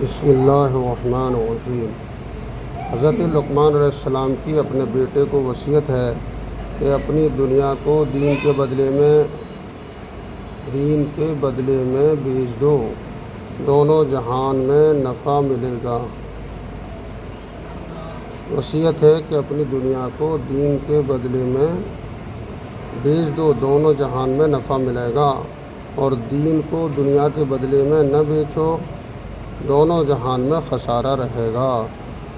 بسم اللہ الرحمن الرحیم۔ حضرت لقمان علیہ السلام کی اپنے بیٹے کو وصیت ہے کہ اپنی دنیا کو دین کے بدلے میں بیچ دو، دونوں جہان میں نفع ملے گا۔ وصیت ہے کہ اپنی دنیا کو دین کے بدلے میں بیچ دو، دونوں جہان میں نفع ملے گا، اور دین کو دنیا کے بدلے میں نہ بیچو، دونوں جہان میں خسارہ رہے گا۔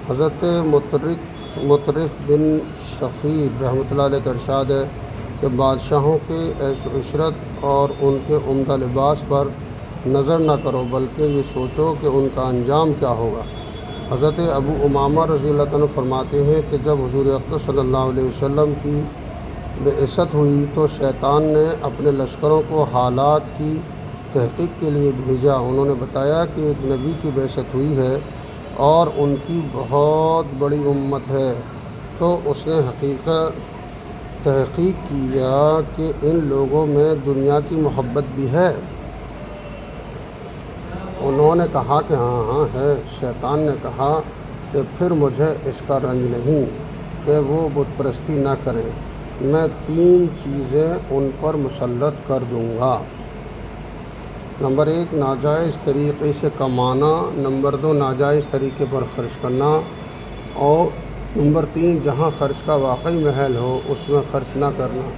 حضرت مطرف بن شخیر رحمۃ اللہ علیہ کا ارشاد ہے کہ بادشاہوں کے عیش و عشرت اور ان کے عمدہ لباس پر نظر نہ کرو، بلکہ یہ سوچو کہ ان کا انجام کیا ہوگا۔ حضرت ابو امامہ رضی اللہ عنہ فرماتے ہیں کہ جب حضور اقدس صلی اللہ علیہ وسلم کی بعثت ہوئی تو شیطان نے اپنے لشکروں کو حالات کی تحقیق کے لیے بھیجا۔ انہوں نے بتایا کہ ایک نبی کی بعثت ہوئی ہے اور ان کی بہت بڑی امت ہے، تو اس نے تحقیق کیا کہ ان لوگوں میں دنیا کی محبت بھی ہے؟ انہوں نے کہا کہ ہاں ہے۔ شیطان نے کہا کہ پھر مجھے اس کا رنج نہیں کہ وہ بت پرستی نہ کریں، میں 3 چیزیں ان پر مسلط کر دوں گا۔ نمبر 1، ناجائز طریقے سے کمانا۔ نمبر 2، ناجائز طریقے پر خرچ کرنا، اور نمبر 3، جہاں خرچ کا واقعی محل ہو اس میں خرچ نہ کرنا۔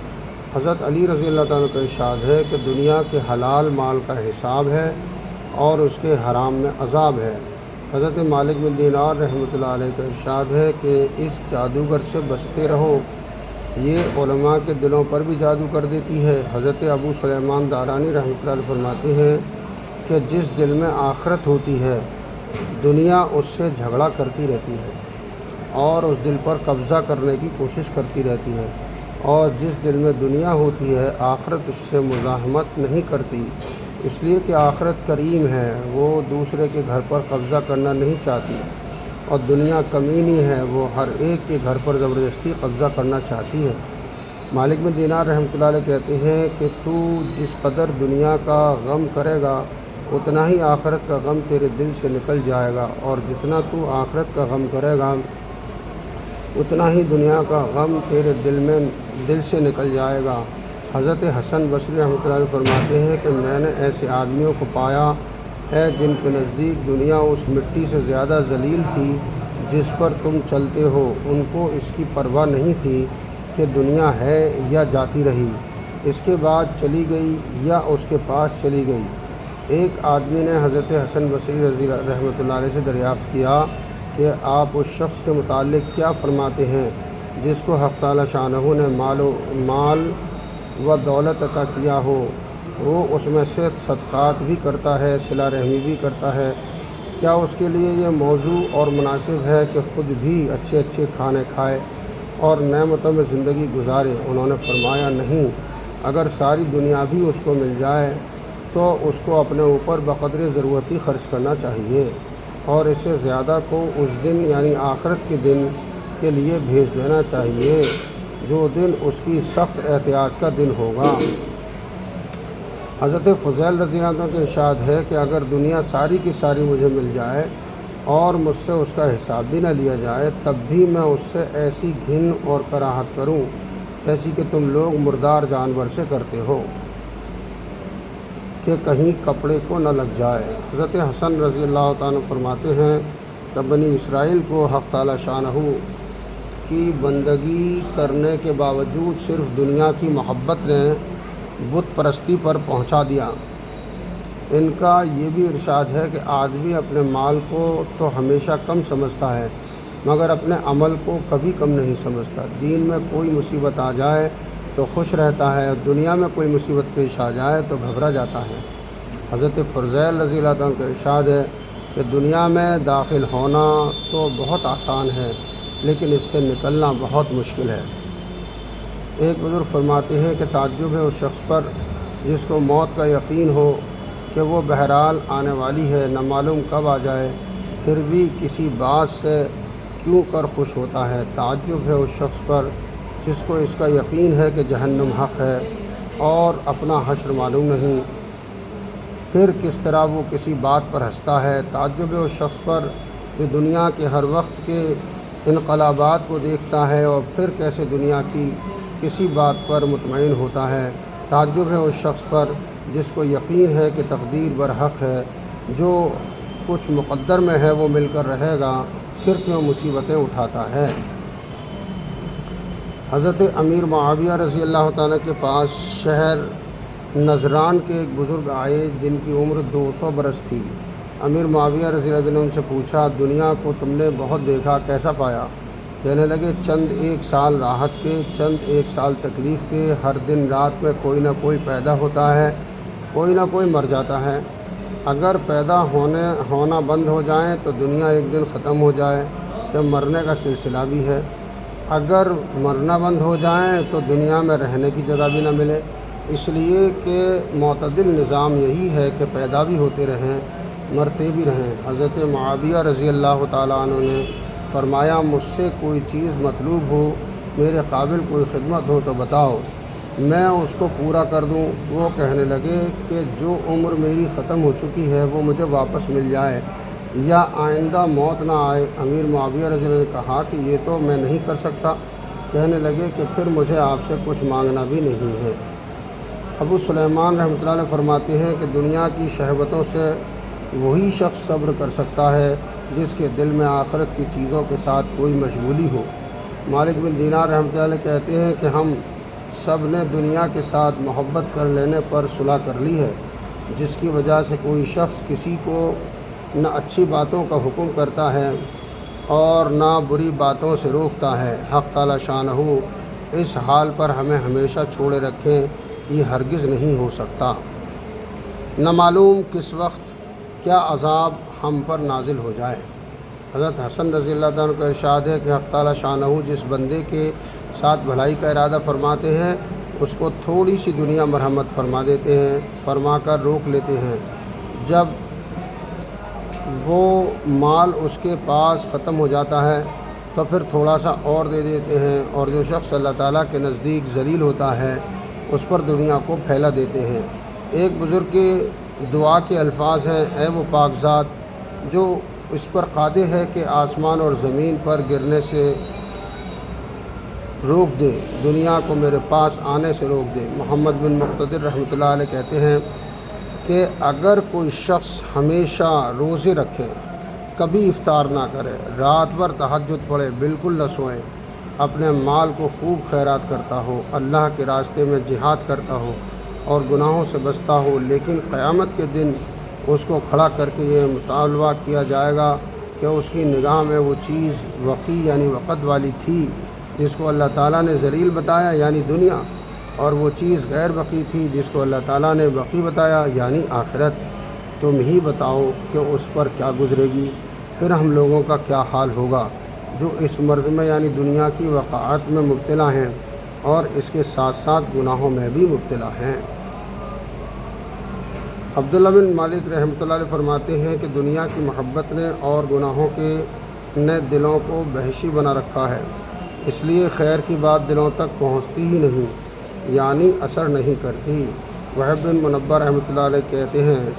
حضرت علی رضی اللہ عنہ کا ارشاد ہے کہ دنیا کے حلال مال کا حساب ہے اور اس کے حرام میں عذاب ہے۔ حضرت مالک بن دینار رحمۃ اللہ علیہ کا ارشاد ہے کہ اس جادوگر سے بچتے رہو، یہ علماء کے دلوں پر بھی جادو کر دیتی ہے۔ حضرت ابو سلیمان دارانی رحمۃ اللہ علیہ فرماتے ہیں کہ جس دل میں آخرت ہوتی ہے دنیا اس سے جھگڑا کرتی رہتی ہے اور اس دل پر قبضہ کرنے کی کوشش کرتی رہتی ہے، اور جس دل میں دنیا ہوتی ہے آخرت اس سے مزاحمت نہیں کرتی، اس لیے کہ آخرت کریم ہے، وہ دوسرے کے گھر پر قبضہ کرنا نہیں چاہتی، اور دنیا کمینی ہے، وہ ہر ایک کے گھر پر زبردستی قبضہ کرنا چاہتی ہے۔ مالک بن دینار رحمۃ اللہ علیہ کہتے ہیں کہ تو جس قدر دنیا کا غم کرے گا اتنا ہی آخرت کا غم تیرے دل سے نکل جائے گا، اور جتنا تو آخرت کا غم کرے گا اتنا ہی دنیا کا غم تیرے دل سے نکل جائے گا۔ حضرت حسن بصری رحمۃ اللہ علیہ فرماتے ہیں کہ میں نے ایسے آدمیوں کو پایا ہے جن کے نزدیک دنیا اس مٹی سے زیادہ ذلیل تھی جس پر تم چلتے ہو، ان کو اس کی پرواہ نہیں تھی کہ دنیا ہے یا جاتی رہی، اس کے بعد چلی گئی یا اس کے پاس چلی گئی۔ ایک آدمی نے حضرت حسن بصری رضی رحمۃ اللہ علیہ سے دریافت کیا کہ آپ اس شخص کے متعلق کیا فرماتے ہیں جس کو حق تعالی شانہ نے مال و دولت عطا کیا ہو، وہ اس میں سے صدقات بھی کرتا ہے، صلہ رحمی بھی کرتا ہے، کیا اس کے لیے یہ موضوع اور مناسب ہے کہ خود بھی اچھے کھانے کھائے اور نعمتوں میں زندگی گزارے؟ انہوں نے فرمایا نہیں، اگر ساری دنیا بھی اس کو مل جائے تو اس کو اپنے اوپر بقدر ضرورت ہی خرچ کرنا چاہیے، اور اس سے زیادہ کو اس دن یعنی آخرت کے دن کے لیے بھیج دینا چاہیے جو دن اس کی سخت احتیاج کا دن ہوگا۔ حضرت فضیل رضی اللہ عنہ کا ارشاد ہے کہ اگر دنیا ساری کی ساری مجھے مل جائے اور مجھ سے اس کا حساب بھی نہ لیا جائے تب بھی میں اس سے ایسی گھن اور کراہت کروں جیسی کہ تم لوگ مردار جانور سے کرتے ہو کہ کہیں کپڑے کو نہ لگ جائے۔ حضرت حسن رضی اللہ عنہ فرماتے ہیں کہ بنی اسرائیل کو حق تعالی شانہ کی بندگی کرنے کے باوجود صرف دنیا کی محبت نے بت پرستی پر پہنچا دیا۔ ان کا یہ بھی ارشاد ہے کہ آدمی اپنے مال کو تو ہمیشہ کم سمجھتا ہے مگر اپنے عمل کو کبھی کم نہیں سمجھتا۔ دین میں کوئی مصیبت آ جائے تو خوش رہتا ہے، دنیا میں کوئی مصیبت پیش آ جائے تو گھبرا جاتا ہے۔ حضرت فضیل رضی اللہ عنہ کا ارشاد ہے کہ دنیا میں داخل ہونا تو بہت آسان ہے لیکن اس سے نکلنا بہت مشکل ہے۔ ایک بزرگ فرماتے ہیں کہ تعجب ہے اس شخص پر جس کو موت کا یقین ہو کہ وہ بہرحال آنے والی ہے، نہ معلوم کب آ جائے، پھر بھی کسی بات سے کیوں کر خوش ہوتا ہے۔ تعجب ہے اس شخص پر جس کو اس کا یقین ہے کہ جہنم حق ہے اور اپنا حشر معلوم نہیں، پھر کس طرح وہ کسی بات پر ہنستا ہے۔ تعجب ہے اس شخص پر جو دنیا کے ہر وقت کے انقلابات کو دیکھتا ہے اور پھر کیسے دنیا کی کسی بات پر مطمئن ہوتا ہے۔ تعجب ہے اس شخص پر جس کو یقین ہے کہ تقدیر برحق ہے، جو کچھ مقدر میں ہے وہ مل کر رہے گا، پھر کیوں مصیبتیں اٹھاتا ہے۔ حضرت امیر معاویہ رضی اللہ تعالیٰ کے پاس شہر نجران کے ایک بزرگ آئے جن کی عمر 200 برس تھی۔ امیر معاویہ رضی اللہ عنہ ان سے پوچھا، دنیا کو تم نے بہت دیکھا، کیسا پایا؟ کہنے لگے، چند ایک سال راحت کے، چند ایک سال تکلیف کے، ہر دن رات میں کوئی نہ کوئی پیدا ہوتا ہے، کوئی نہ کوئی مر جاتا ہے۔ اگر پیدا ہونا بند ہو جائیں تو دنیا ایک دن ختم ہو جائے، کہ مرنے کا سلسلہ بھی ہے۔ اگر مرنا بند ہو جائیں تو دنیا میں رہنے کی جگہ بھی نہ ملے، اس لیے کہ معتدل نظام یہی ہے کہ پیدا بھی ہوتے رہیں، مرتے بھی رہیں۔ حضرت معاویہ رضی اللہ تعالیٰ عنہ نے فرمایا، مجھ سے کوئی چیز مطلوب ہو، میرے قابل کوئی خدمت ہو تو بتاؤ، میں اس کو پورا کر دوں۔ وہ کہنے لگے کہ جو عمر میری ختم ہو چکی ہے وہ مجھے واپس مل جائے یا آئندہ موت نہ آئے۔ امیر معاویہ رضی اللہ عنہ نے کہا کہ یہ تو میں نہیں کر سکتا۔ کہنے لگے کہ پھر مجھے آپ سے کچھ مانگنا بھی نہیں ہے۔ ابو سلیمان رحمۃ اللہ علیہ فرماتے ہیں کہ دنیا کی شہوتوں سے وہی شخص صبر کر سکتا ہے جس کے دل میں آخرت کی چیزوں کے ساتھ کوئی مشغولی ہو۔ مالک بن دینار رحمۃ اللہ علیہ کہتے ہیں کہ ہم سب نے دنیا کے ساتھ محبت کر لینے پر صلح کر لی ہے، جس کی وجہ سے کوئی شخص کسی کو نہ اچھی باتوں کا حکم کرتا ہے اور نہ بری باتوں سے روکتا ہے۔ حق تعالی شانہ اس حال پر ہمیں ہمیشہ چھوڑے رکھیں، یہ ہرگز نہیں ہو سکتا۔ نہ معلوم کس وقت کیا عذاب ہم پر نازل ہو جائے۔ حضرت حسن رضی اللہ عنہ کا ارشاد ہے کہ حق تعالی شانہ جس بندے کے ساتھ بھلائی کا ارادہ فرماتے ہیں اس کو تھوڑی سی دنیا مرحمت فرما دیتے ہیں، فرما کر روک لیتے ہیں۔ جب وہ مال اس کے پاس ختم ہو جاتا ہے تو پھر تھوڑا سا اور دے دیتے ہیں، اور جو شخص اللہ تعالیٰ کے نزدیک ذلیل ہوتا ہے اس پر دنیا کو پھیلا دیتے ہیں۔ ایک بزرگ کے دعا کے الفاظ ہیں، اے وہ پاک ذات جو اس پر قادر ہے کہ آسمان اور زمین پر گرنے سے روک دے، دنیا کو میرے پاس آنے سے روک دے۔ محمد بن مقتدر رحمۃ اللہ علیہ کہتے ہیں کہ اگر کوئی شخص ہمیشہ روزے رکھے، کبھی افطار نہ کرے، رات بھر تہجد پڑھے، بالکل نہ سوئے، اپنے مال کو خوب خیرات کرتا ہو، اللہ کے راستے میں جہاد کرتا ہو اور گناہوں سے بچتا ہو، لیکن قیامت کے دن اس کو کھڑا کر کے یہ مطالبہ کیا جائے گا کہ اس کی نگاہ میں وہ چیز وقی یعنی وقت والی تھی جس کو اللہ تعالیٰ نے ذلیل بتایا یعنی دنیا، اور وہ چیز غیر بقی تھی جس کو اللہ تعالیٰ نے بقی بتایا یعنی آخرت، تم ہی بتاؤ کہ اس پر کیا گزرے گی، پھر ہم لوگوں کا کیا حال ہوگا جو اس مرض میں یعنی دنیا کی وقاعت میں مبتلا ہیں اور اس کے ساتھ ساتھ گناہوں میں بھی مبتلا ہیں۔ عبداللہ بن مالک رحمۃ اللہ علیہ فرماتے ہیں کہ دنیا کی محبت نے اور گناہوں کے نے دلوں کو وحشی بنا رکھا ہے، اس لیے خیر کی بات دلوں تک پہنچتی ہی نہیں یعنی اثر نہیں کرتی۔ وہب بن منبہ رحمۃ اللہ علیہ کہتے ہیں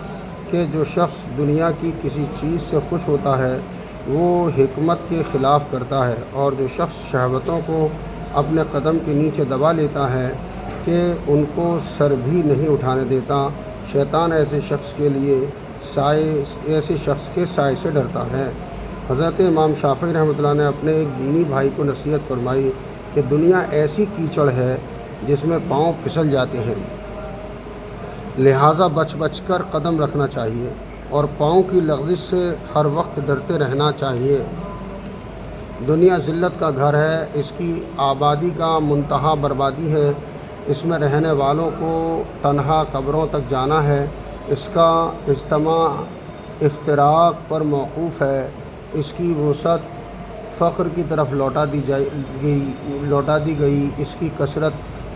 کہ جو شخص دنیا کی کسی چیز سے خوش ہوتا ہے وہ حکمت کے خلاف کرتا ہے، اور جو شخص شہوتوں کو اپنے قدم کے نیچے دبا لیتا ہے کہ ان کو سر بھی نہیں اٹھانے دیتا، شیطان ایسے شخص کے سائے سے ڈرتا ہے۔ حضرت امام شافعی رحمۃ اللہ نے اپنے ایک دینی بھائی کو نصیحت فرمائی کہ دنیا ایسی کیچڑ ہے جس میں پاؤں پھسل جاتے ہیں، لہٰذا بچ بچ کر قدم رکھنا چاہیے اور پاؤں کی لغزش سے ہر وقت ڈرتے رہنا چاہیے۔ دنیا ذلت کا گھر ہے، اس کی آبادی کا منتہا بربادی ہے، اس میں رہنے والوں کو تنہا قبروں تک جانا ہے، اس کا اجتماع افتراق پر موقوف ہے، اس کی وسعت فقر کی طرف لوٹا دی گئی، اس کی کثرت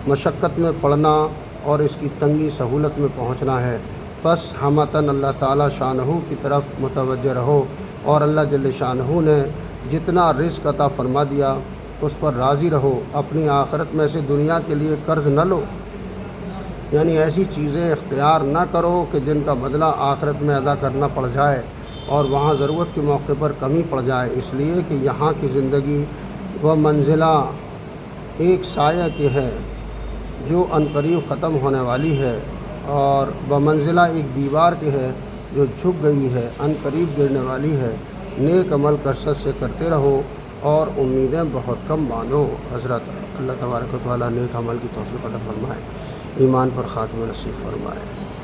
مشقت میں پڑنا اور اس کی تنگی سہولت میں پہنچنا ہے۔ پس ہمتاً اللہ تعالی شانہ کی طرف متوجہ رہو اور اللہ جل شانہ نے جتنا رزق عطا فرما دیا اس پر راضی رہو، اپنی آخرت میں سے دنیا کے لیے قرض نہ لو۔ یعنی ایسی چیزیں اختیار نہ کرو کہ جن کا بدلہ آخرت میں ادا کرنا پڑ جائے اور وہاں ضرورت کے موقع پر کمی پڑ جائے، اس لیے کہ یہاں کی زندگی وہ منزلہ ایک سایہ کی ہے جو عنقریب ختم ہونے والی ہے، اور بمنزلہ ایک دیوار کی ہے جو جھک گئی ہے، عنقریب گرنے والی ہے۔ نیک عمل کثرت سے کرتے رہو اور امیدیں بہت کم باندھو۔ حضرت اللہ تبارک و تعالیٰ نیک عمل کی توفیق عطا فرمائے، ایمان پر خاتمہ نصیب فرمائے۔